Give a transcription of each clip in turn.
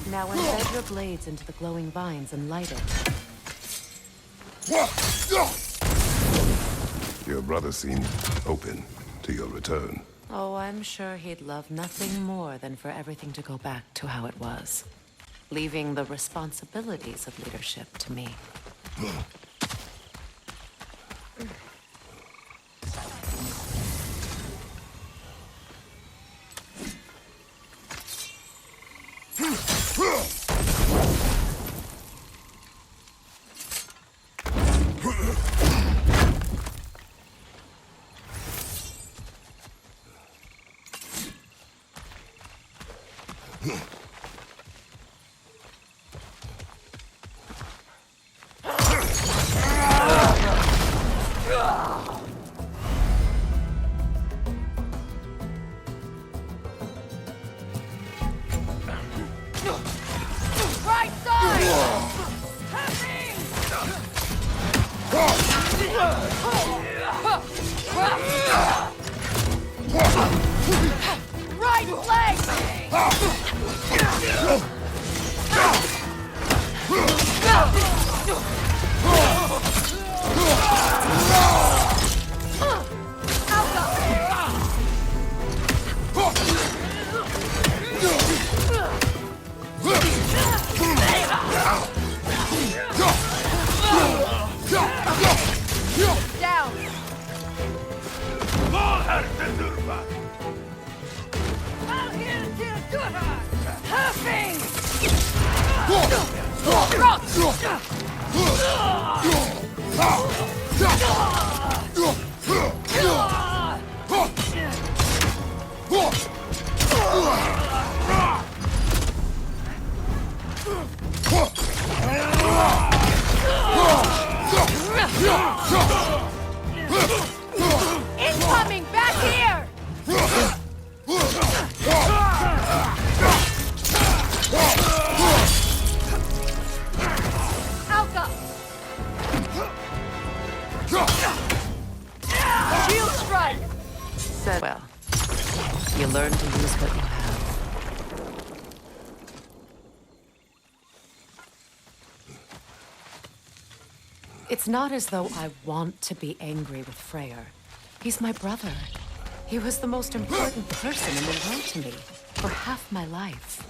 Now embed your blades into the glowing vines and light it. Your brother seemed open to your return. Oh, I'm sure he'd love nothing more than for everything to go back to how it was. Leaving the responsibilities of leadership to me. Incoming! Back here! Alka! Shield strike! Said well. You learn to use what you have. It's not as though I want to be angry with Freyr. He's my brother. He was the most important person in the world to me for half my life.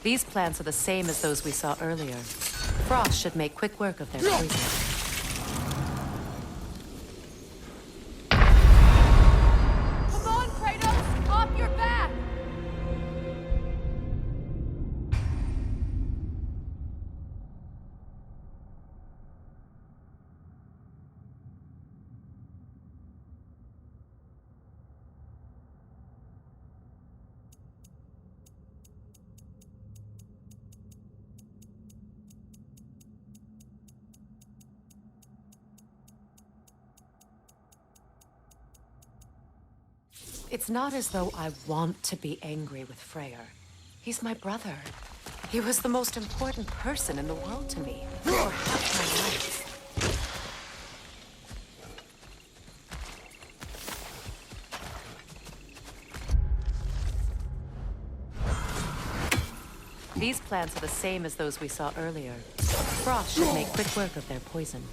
These plants are the same as those we saw earlier. Frost should make quick work of their poison. Come on, Kratos! Off your back! It's not as though I want to be angry with Freyr. He's my brother. He was the most important person in the world to me for half my life. These plants are the same as those we saw earlier. Frost should make quick work of their poison.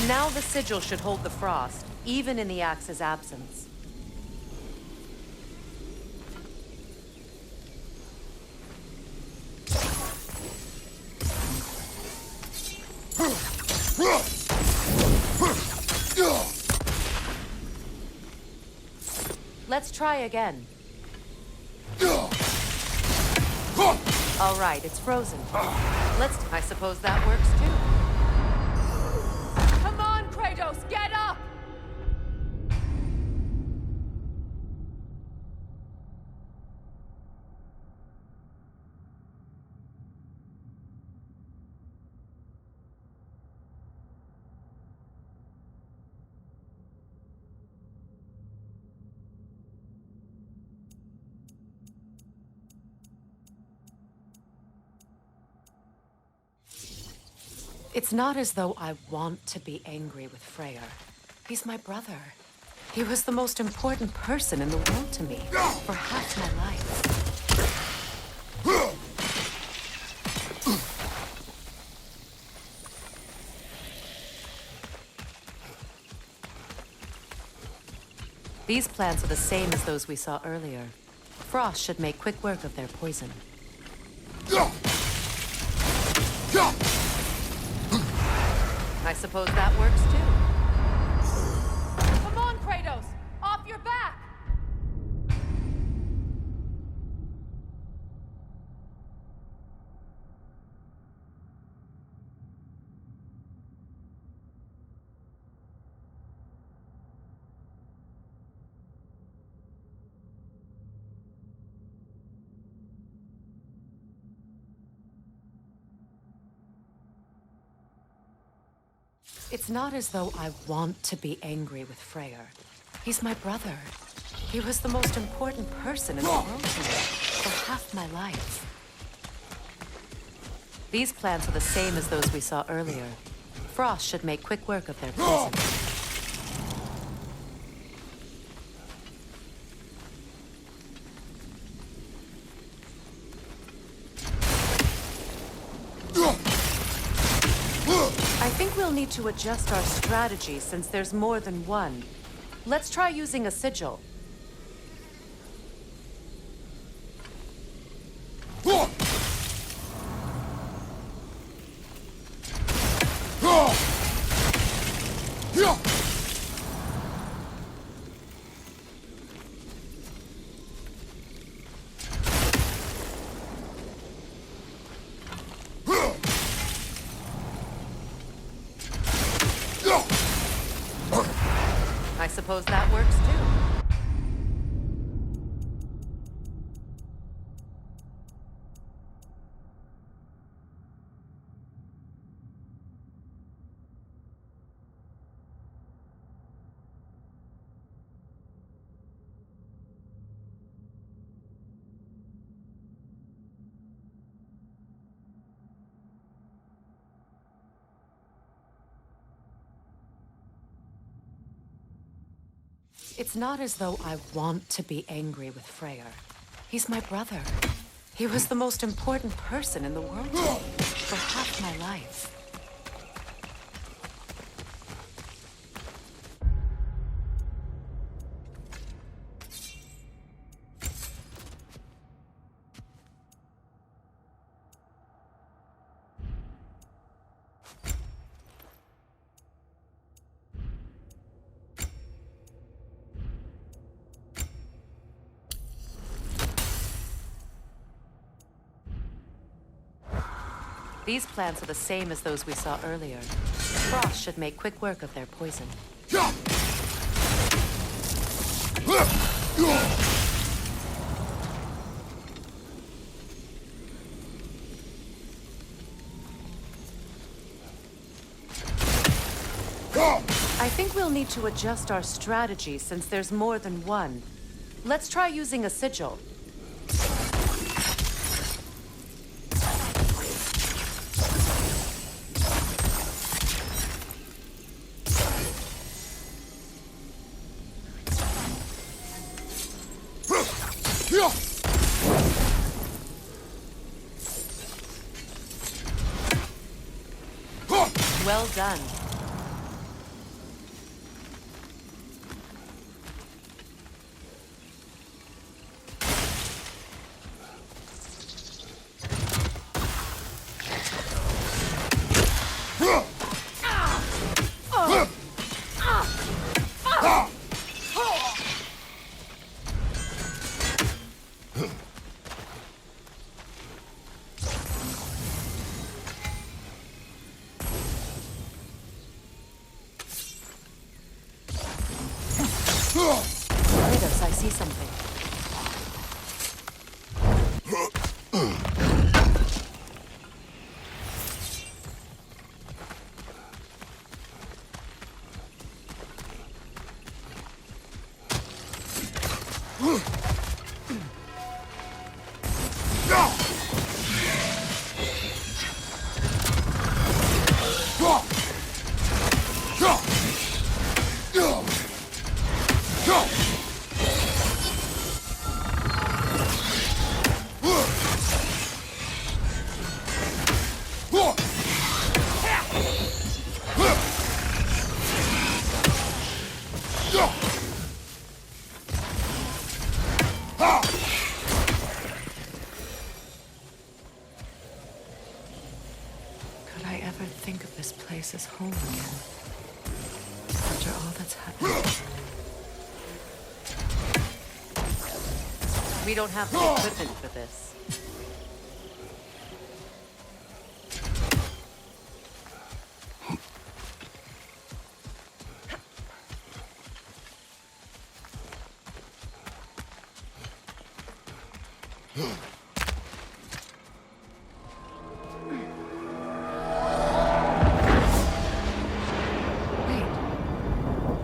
Now the sigil should hold the frost, even in the axe's absence. Let's try again. All right, it's frozen. I suppose that works too. Come on, Kratos, get up! It's not as though I want to be angry with Freyr. He's my brother. He was the most important person in the world to me for half my life. These plants are the same as those we saw earlier. Frost should make quick work of their poison. I suppose that works too. Come on, Kratos! Off your back! It's not as though I want to be angry with Freyr. He's my brother. He was the most important person in the world to me for half my life. These plants are the same as those we saw earlier. Frost should make quick work of their poison. I think we'll need to adjust our strategy since there's more than one. Let's try using a sigil. I suppose that works too. It's not as though I want to be angry with Freyr. He's my brother. He was the most important person in the world to me for half my life. These plants are the same as those we saw earlier. Frost should make quick work of their poison. I think we'll need to adjust our strategy since there's more than one. Let's try using a sigil. Well done. something. As home again. After all that's happened. We don't have the equipment for this.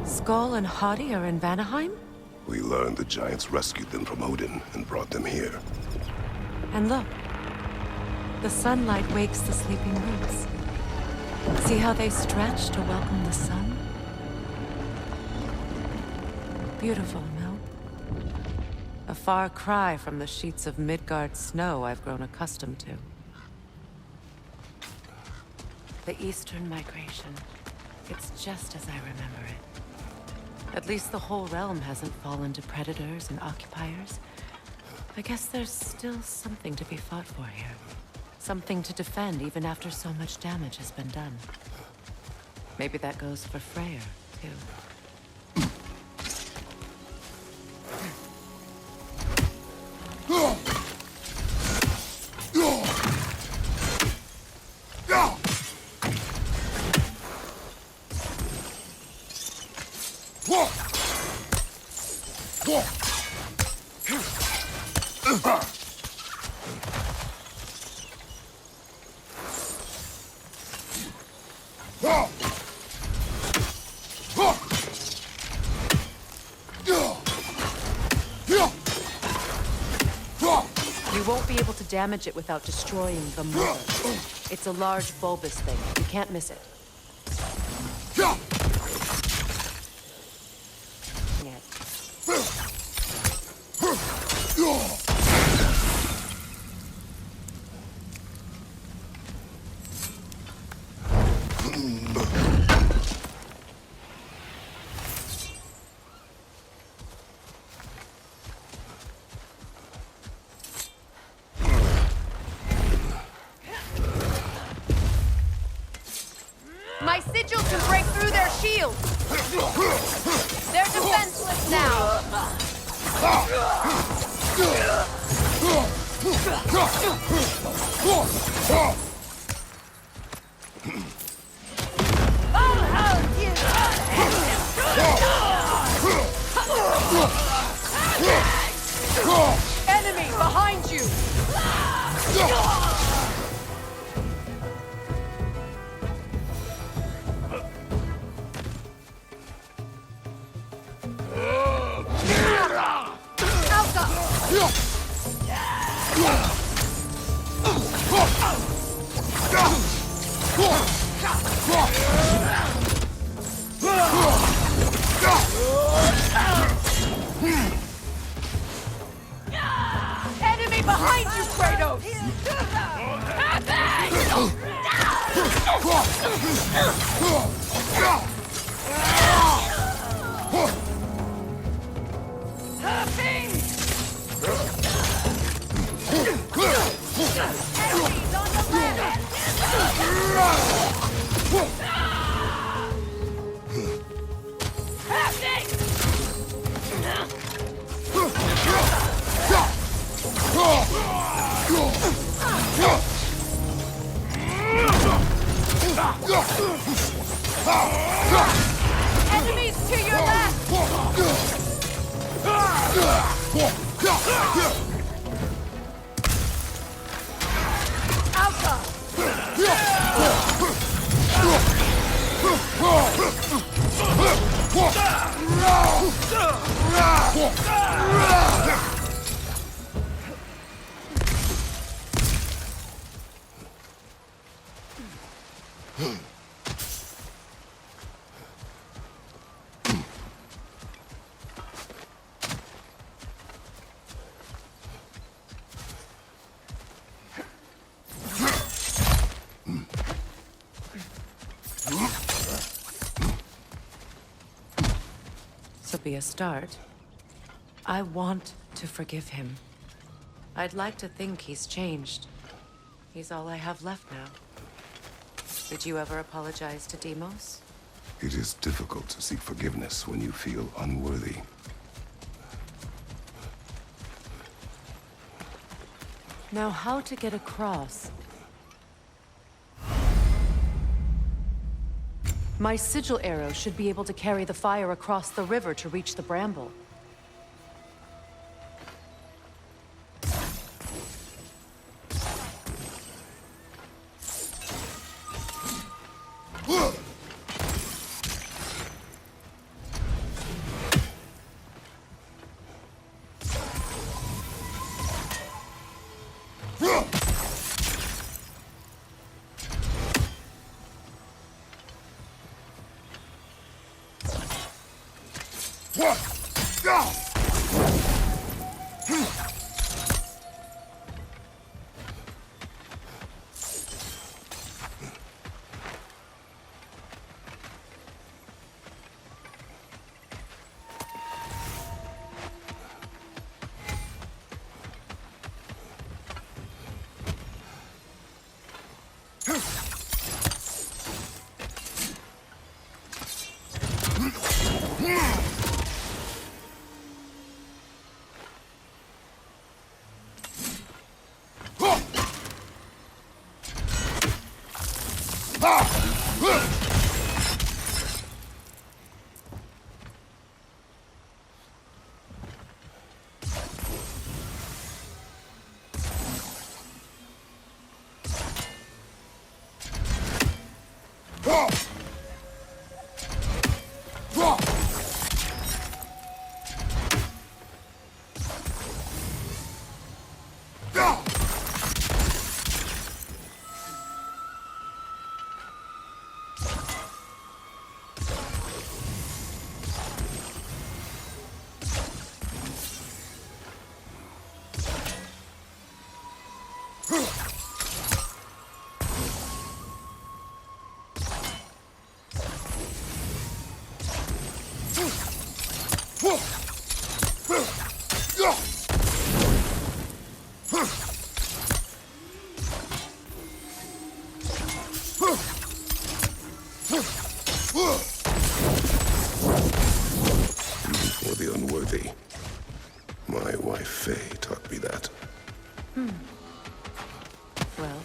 Skull and Hati are in Vanaheim? We learned the giants rescued them from Odin and brought them here. And look. The sunlight wakes the sleeping roots. See how they stretch to welcome the sun? Beautiful, no? A far cry from the sheets of Midgard snow I've grown accustomed to. The Eastern migration. It's just as I remember it. At least the whole realm hasn't fallen to predators and occupiers. I guess there's still something to be fought for here. Something to defend even after so much damage has been done. Maybe that goes for Freyr, too. You won't be able to damage it without destroying the mother. It's a large bulbous thing. You can't miss it. My sigil can break through their shields! They're defenseless now! I'll have you! Enemy behind you! Enemy behind you, Kratos! Enemies on the planet! Enemies to your left! Be a start. I want to forgive him. I'd like to think he's changed. He's all I have left now. Did you ever apologize to Deimos? It is difficult to seek forgiveness when you feel unworthy. Now, how to get across? My sigil arrow should be able to carry the fire across the river to reach the bramble. For the unworthy. My wife Feya taught me that. Well,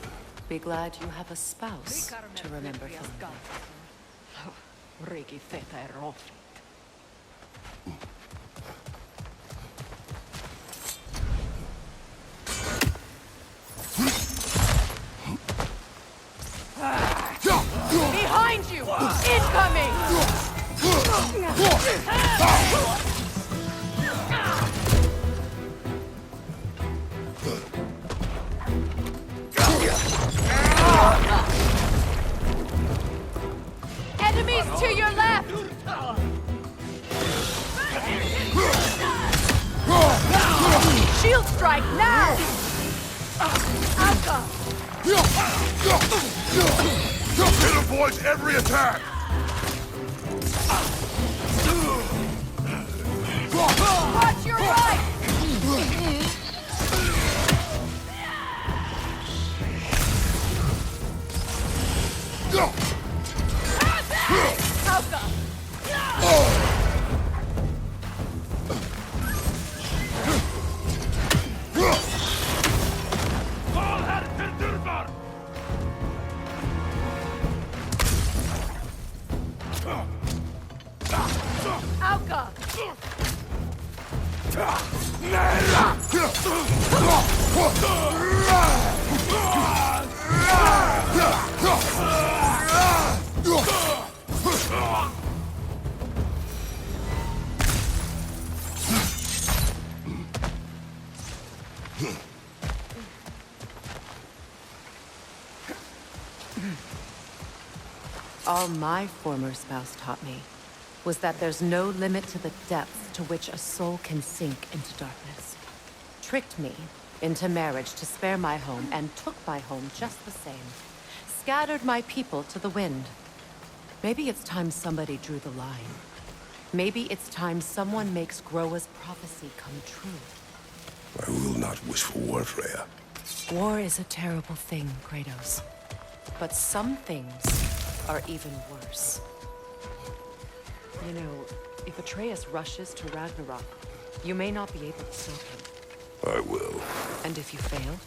be glad you have a spouse to remember from. Behind you! Incoming! Enemies to your left! Shield strike now! Alka! It avoids every attack! Watch your right! Alka! Alka! All my former spouse taught me was that there's no limit to the depths to which a soul can sink into darkness. Tricked me into marriage to spare my home and took my home just the same. Scattered my people to the wind. Maybe it's time somebody drew the line. Maybe it's time someone makes Groa's prophecy come true. I will not wish for war, Freya. War is a terrible thing, Kratos. But some things are even worse. You know, if Atreus rushes to Ragnarok, you may not be able to stop him. I will. And if you fail?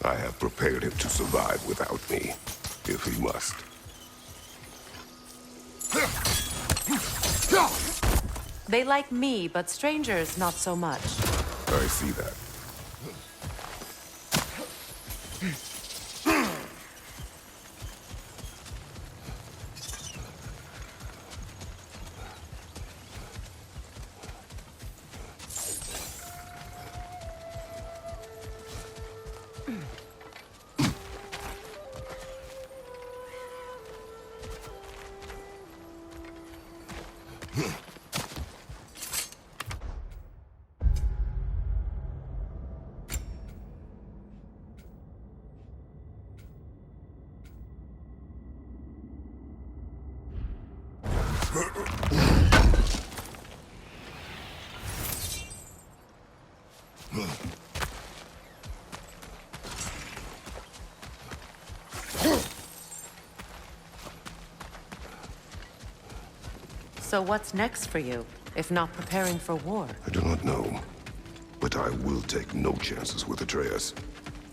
I have prepared him to survive without me, if he must. They like me, but strangers not so much. I see that. So what's next for you, if not preparing for war? I do not know, but I will take no chances with Atreus.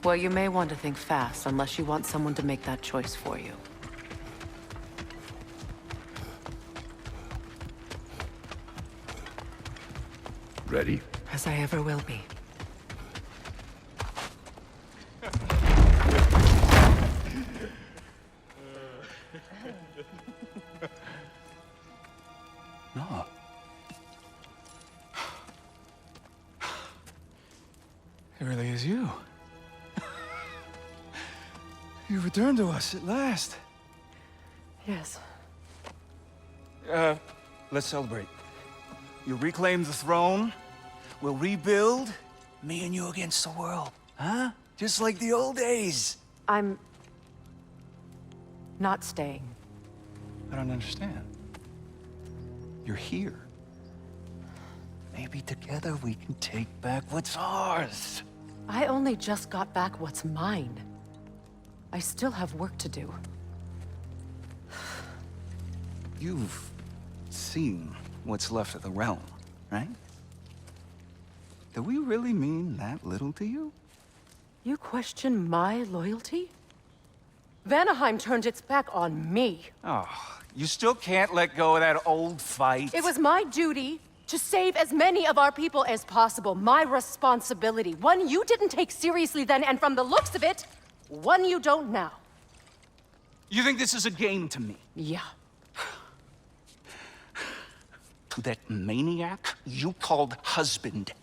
Well, you may want to think fast, unless you want someone to make that choice for you. Ready? As I ever will be. No. It really is you. You returned to us at last. Yes. Let's celebrate. You reclaim the throne. We'll rebuild. Me and you against the world. Huh? Just like the old days. I'm not staying. I don't understand. You're here. Maybe together we can take back what's ours. I only just got back what's mine. I still have work to do. You've seen what's left of the realm, right? Do we really mean that little to you? You question my loyalty? Vanaheim turned its back on me. Oh, you still can't let go of that old fight. It was my duty to save as many of our people as possible. My responsibility. One you didn't take seriously then, and from the looks of it, one you don't now. You think this is a game to me? Yeah. To that maniac you called husband.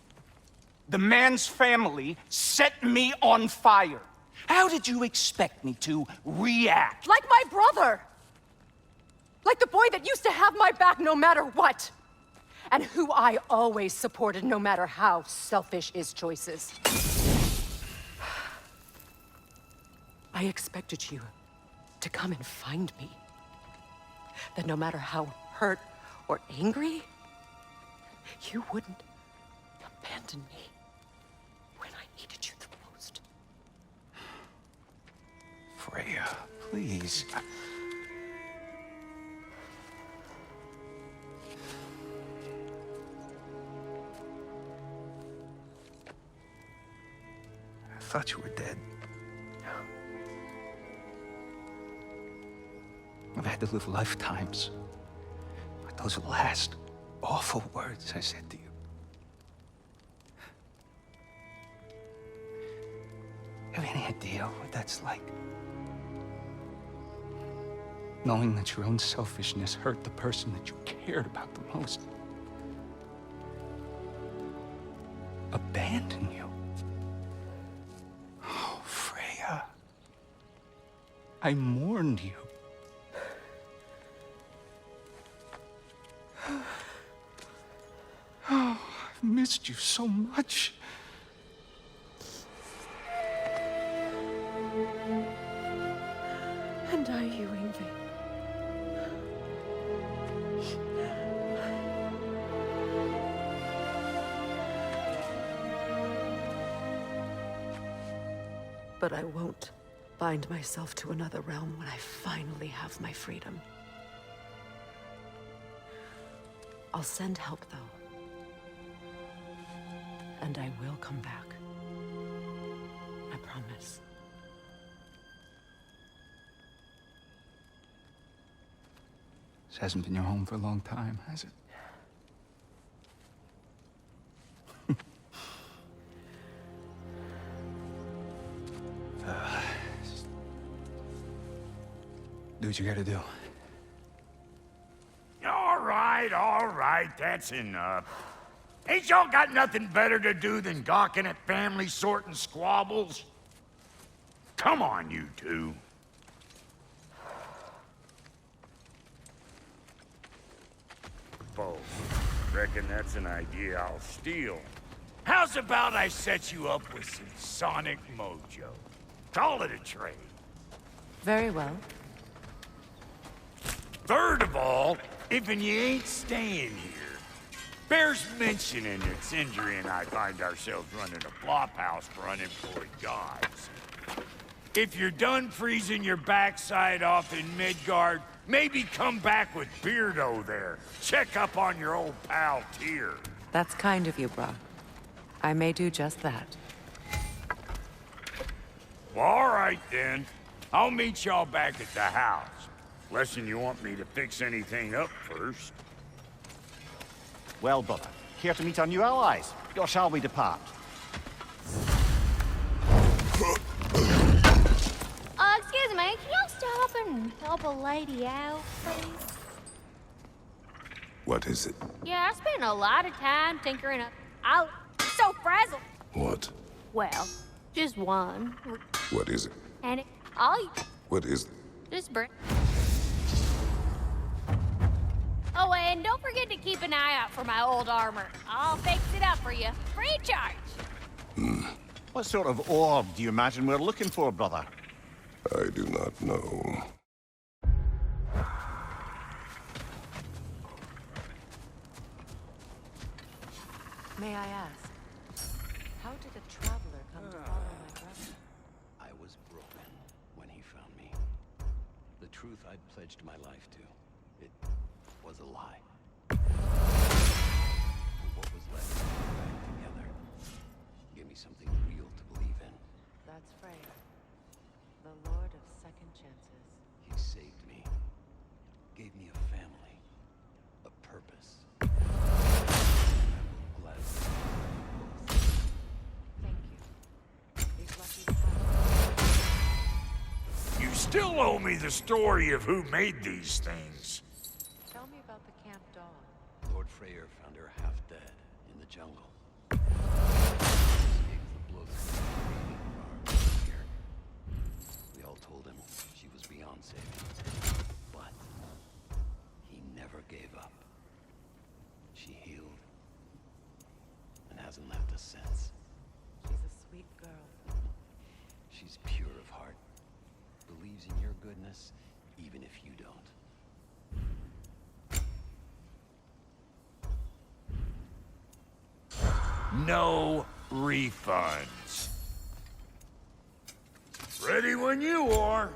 The man's family set me on fire. How did you expect me to react? Like my brother! Like the boy that used to have my back no matter what! And who I always supported no matter how selfish his choices. I expected you to come and find me. That no matter how hurt or angry, you wouldn't abandon me when I needed you the most. Freya, please. I thought you were dead. I've had to live lifetimes with those last awful words I said to you. any idea what that's like? Knowing that your own selfishness hurt the person that you cared about the most. Abandon you. Oh, Freya. I mourned you. Oh, I've missed you so much. And are you, Yngvi? But I won't bind myself to another realm when I finally have my freedom. I'll send help, though. And I will come back. I promise. This hasn't been your home for a long time, has it? Do what you gotta do. All right, that's enough. Ain't y'all got nothing better to do than gawking at family sorting squabbles? Come on, you two. Folks, reckon that's an idea I'll steal. How's about I set you up with some sonic mojo? Call it a trade. Very well. Third of all, if you ain't staying here, bears mentioning that Sindir and I find ourselves running a flop house for unemployed gods. If you're done freezing your backside off in Midgard, maybe come back with Beardo there. Check up on your old pal Tyr. That's kind of you, Brok. I may do just that. Well, all right then. I'll meet y'all back at the house. Less'n you want me to fix anything up first. Well, brother, here to meet our new allies, or shall we depart? Excuse me, can you stop and help a lady out, please? What is it? Yeah, I spent a lot of time tinkering up. I'm so frazzled. What? Well, just one. What is it? And What is it? just bring. Oh, and don't forget to keep an eye out for my old armor. I'll fix it up for you, free of charge. What sort of orb do you imagine we're looking for, brother? I do not know. May I ask, how did a traveler come to follow my brother? I was broken when he found me. The truth I'd pledged my life to, it was a lie. But what was left back together gave me something real to believe in. That's Freya, the Lord of Second Chances. He saved me, gave me a family, a purpose. I will gladly do both. Thank you. These lucky times. You still owe me the story of who made these things. Tell me about the camp dog. Lord Freyr found her half dead in the jungle. Escaped the blows of the here. We all told him she was beyond saving, but he never gave up. She healed and hasn't left us since. She's a sweet girl. She's pure of heart, believes in your goodness, even if you don't. No refunds. Ready when you are.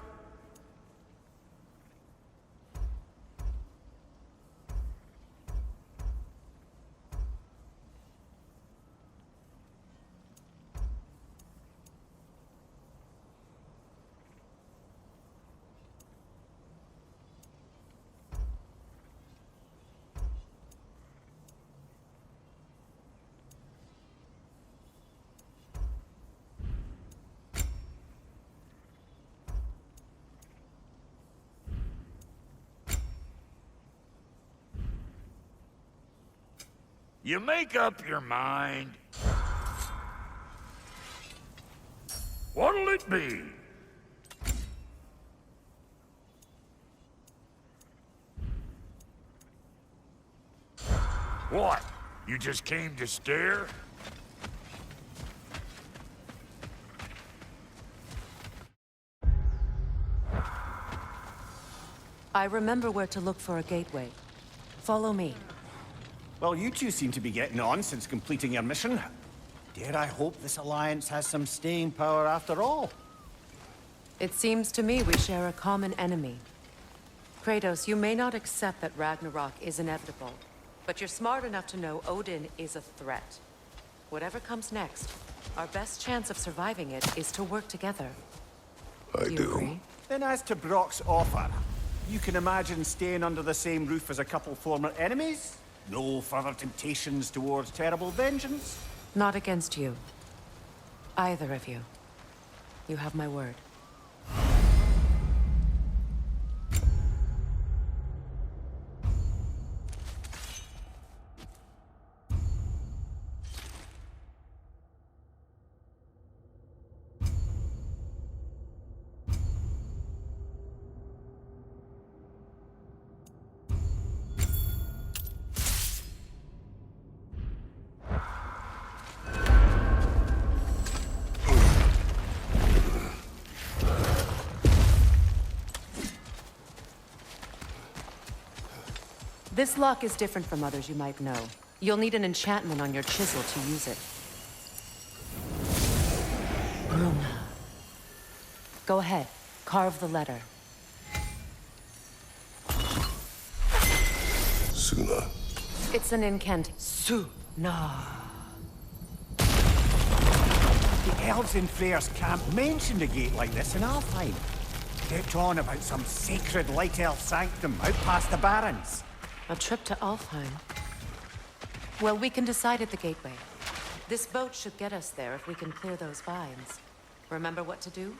You make up your mind. What'll it be? What? You just came to stare? I remember where to look for a gateway. Follow me. Well, you two seem to be getting on since completing your mission. Dare I hope this alliance has some staying power after all? It seems to me we share a common enemy. Kratos, you may not accept that Ragnarok is inevitable, but you're smart enough to know Odin is a threat. Whatever comes next, our best chance of surviving it is to work together. I You do. agree? Then as to Brok's offer, you can imagine staying under the same roof as a couple former enemies? No further temptations towards terrible vengeance? Not against you. Either of you. You have my word. This lock is different from others you might know. You'll need an enchantment on your chisel to use it. Rune. Go ahead. Carve the letter. Suna. It's an incantation. Suna. The elves in Freyr's camp mentioned a gate like this in Alfheim. Kept on about some sacred light elf sanctum out past the barrens. A trip to Alfheim. Well, we can decide at the gateway. This boat should get us there if we can clear those vines. Remember what to do?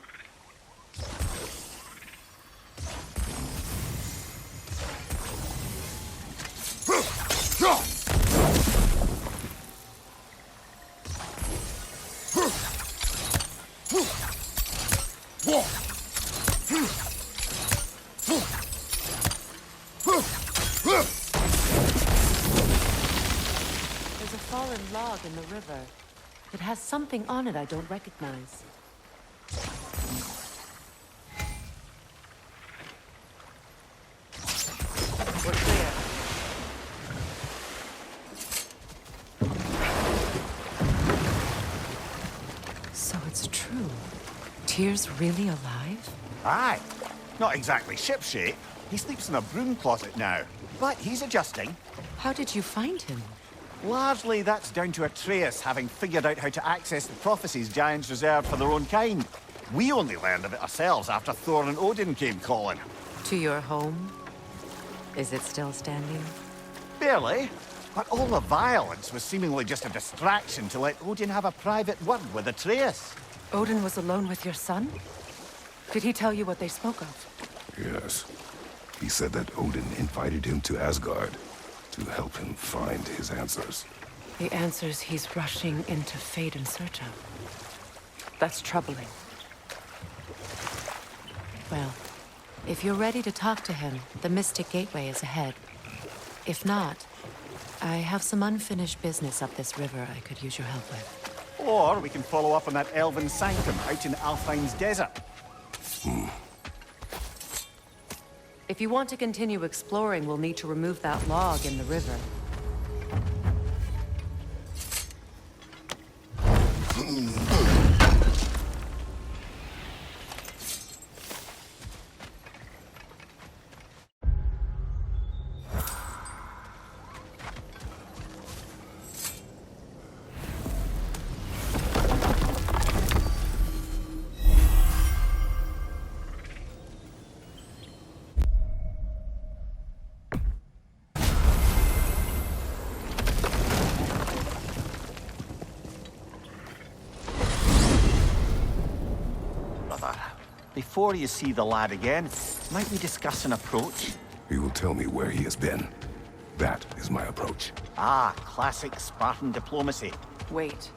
There's a fallen log in the river. It has something on it I don't recognize. We're clear. So it's true. Tyr's really alive? Aye. Not exactly shipshape. He sleeps in a broom closet now. But he's adjusting. How did you find him? Largely, that's down to Ayreus having figured out how to access the prophecies giants reserved for their own kind. We only learned of it ourselves after Thor and Odin came calling. To your home? Is it still standing? Barely. But all the violence was seemingly just a distraction to let Odin have a private word with Ayreus. Odin was alone with your son? Did he tell you what they spoke of? Yes. He said that Odin invited him to Asgard to help him find his answers. The answers he's rushing into fate in search of. That's troubling. Well, if you're ready to talk to him, the Mystic Gateway is ahead. If not, I have some unfinished business up this river I could use your help with. Or we can follow up on that elven sanctum out in Alfheim's desert. If you want to continue exploring, we'll need to remove that log in the river. Before you see the lad again, might we discuss an approach? He will tell me where he has been. That is my approach. Ah, classic Spartan diplomacy. Wait.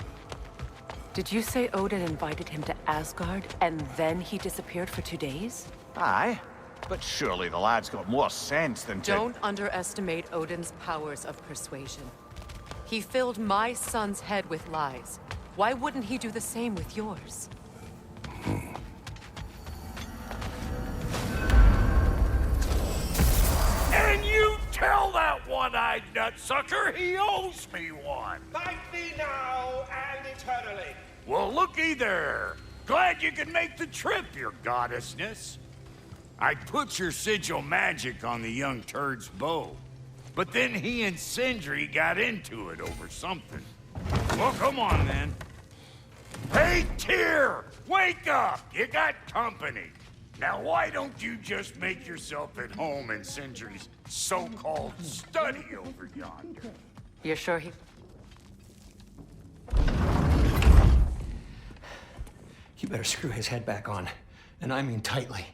Did you say Odin invited him to Asgard, and then he disappeared for 2 days? Aye, but surely the lad's got more sense than to... Don't underestimate Odin's powers of persuasion. He filled my son's head with lies. Why wouldn't he do the same with yours? And you tell that one-eyed nutsucker he owes me one. Thank thee now and eternally. Well, looky there. Glad you can make the trip, your goddessness. I put your sigil magic on the young turd's bow. But then he and Sindri got into it over something. Well, come on then. Hey, Tyr! Wake up! You got company. Now, why don't you just make yourself at home in Sindri's so-called study over yonder? You're sure he... You better screw his head back on, and I mean tightly.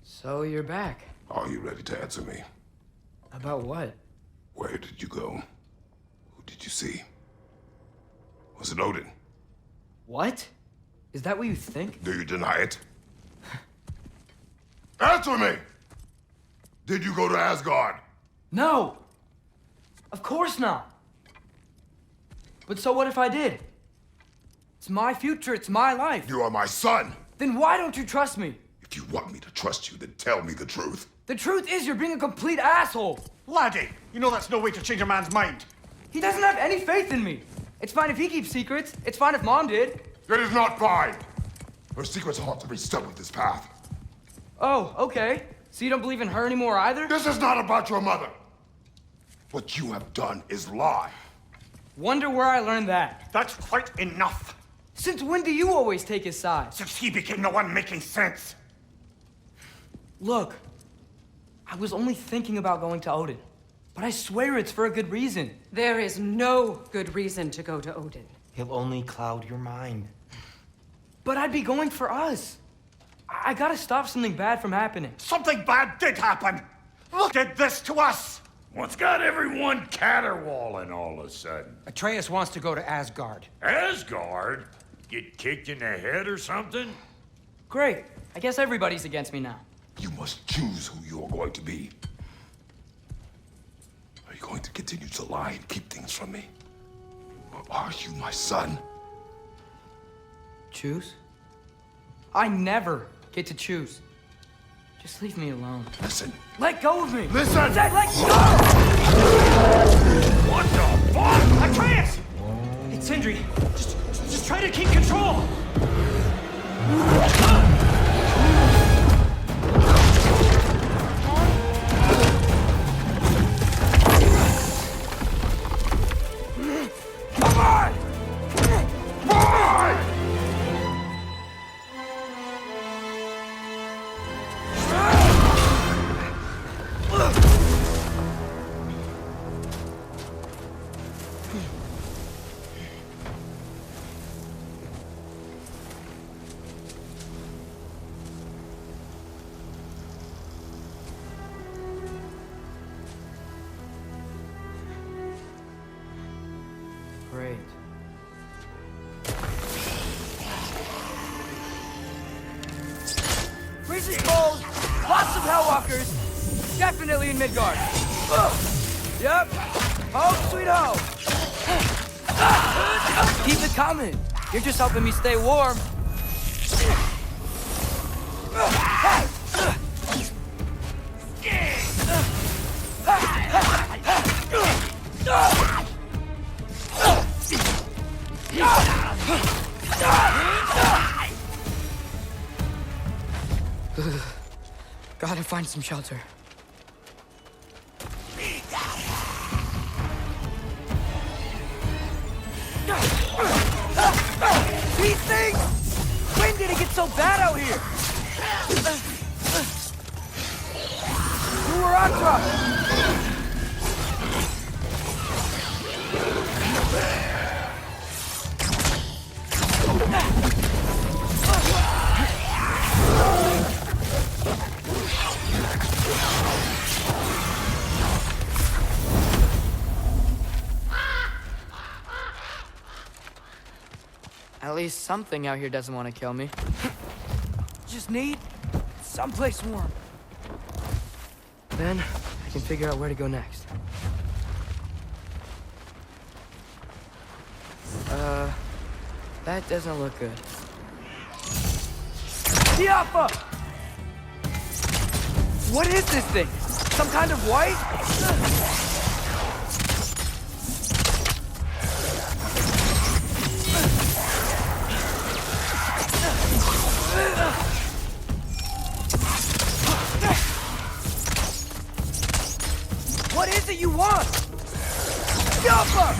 So you're back. Are you ready to answer me? About what? Where did you go? Who did you see? Was it Odin? What? Is that what you think? Do you deny it? Answer me! Did you go to Asgard? No! Of course not! But so what if I did? It's my future, it's my life. You are my son! Then why don't you trust me? If you want me to trust you, then tell me the truth. The truth is you're being a complete asshole! Laddie, you know that's no way to change a man's mind. He doesn't have any faith in me. It's fine if he keeps secrets. It's fine if Mom did. It is not fine! Her secrets haunt to be stuck with this path. Oh, okay. So you don't believe in her anymore either? This is not about your mother. What you have done is lie. Wonder where I learned that. That's quite enough. Since when do you always take his side? Since he became the one making sense. Look, I was only thinking about going to Odin, but I swear it's for a good reason. There is no good reason to go to Odin. He'll only cloud your mind. But I'd be going for us. I gotta stop something bad from happening. Something bad did happen. Look, did this to us. What's got everyone caterwauling all of a sudden? Atreus wants to go to Asgard. Asgard? Get kicked in the head or something? Great. I guess everybody's against me now. You must choose who you are going to be. Are you going to continue to lie and keep things from me? Or are you my son? Choose? I never get to choose. Just leave me alone. Listen. Let go of me! Listen! I said let go! What the fuck? Atreus! It's Sindri. Just try to keep control! Come on! Boy! Great. Freezing cold, lots of Hellwalkers, definitely in Midgard. Yep, home sweet home. Keep it coming. You're just helping me stay warm. Gotta find some shelter. These things! When did it get so bad out here? Antra! At least something out here doesn't want to kill me. Just need someplace warm. Then I can figure out where to go next. That doesn't look good. Diapha! What is this thing? Some kind of white? What is it you want? Diapha!